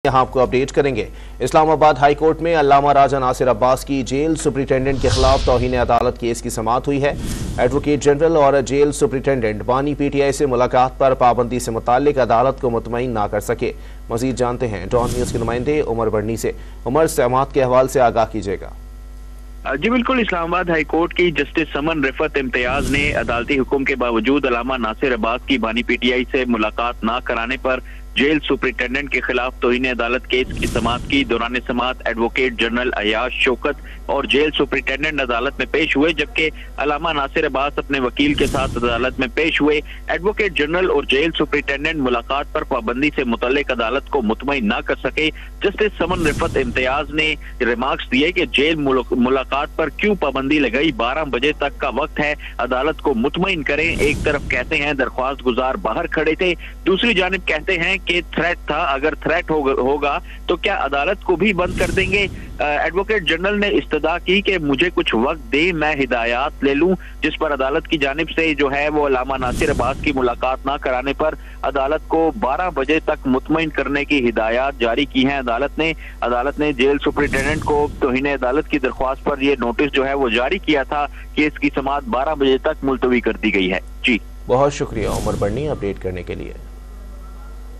यहाँ आपको अपडेट करेंगे। इस्लामाबाद हाई कोर्ट में अल्लामा राजा नासिर अब्बास की जेल सुप्रिंटेंडेंट के खिलाफ तौहीन अदालत केस की समाअत हुई है। एडवोकेट जनरल और जेल सुप्रिंटेंडेंट बानी पीटीआई से मुलाकात पर पाबंदी से मुताल्लिक अदालत को मुतमईन ना कर सके। मजीद जानते हैं डॉन न्यूज के नुमाइंदे उमर बढ़नी से। उमर, समाअत के हवाले से आगाह कीजिएगा। जी बिल्कुल, इस्लामाबाद हाई कोर्ट की जस्टिस समन रिफत इम्तियाज ने अदालती हुक्म के बावजूद अल्लामा नासिर अब्बास की बानी पीटीआई से मुलाकात ना कराने पर जेल सुप्रिंटेंडेंट के खिलाफ तौहीन अदालत केस की समाअत की। दौरान समाअत एडवोकेट जनरल अयाज शौकत और जेल सुप्रिंटेंडेंट अदालत में पेश हुए, जबकि अल्लामा नासिर अब्बास अपने वकील के साथ अदालत में पेश हुए। एडवोकेट जनरल और जेल सुप्रिंटेंडेंट मुलाकात पर पाबंदी से मुतल्लिक अदालत को मुतमईन ना कर सके। जस्टिस समन रिफत इम्तियाज ने रिमार्क्स दिए कि जेल मुलाकात पर क्यों पाबंदी लगाई, 12 बजे तक का वक्त है, अदालत को मुतमईन करें। एक तरफ कहते हैं दरख्वास्त गुजार बाहर खड़े थे, दूसरी जानिब कहते हैं कि थ्रेट था, अगर थ्रेट होगा तो क्या अदालत को भी बंद कर देंगे। एडवोकेट जनरल ने इस्तदा की कि मुझे कुछ वक्त दे, मैं हिदायत ले लूं, जिस पर अदालत की जानिब से जो है वो अल्लामा नासिर अब्बास की मुलाकात ना कराने पर अदालत को 12 बजे तक मुतमईन करने की हिदायत जारी की है। अदालत ने जेल सुप्रिंटेंडेंट को तौहीन अदालत की दरख्वास्त पर यह नोटिस जो है वो जारी किया था कि इसकी समाअत 12 बजे तक मुलतवी कर दी गई है। जी बहुत शुक्रिया उमर बढ़नी अपडेट करने के लिए।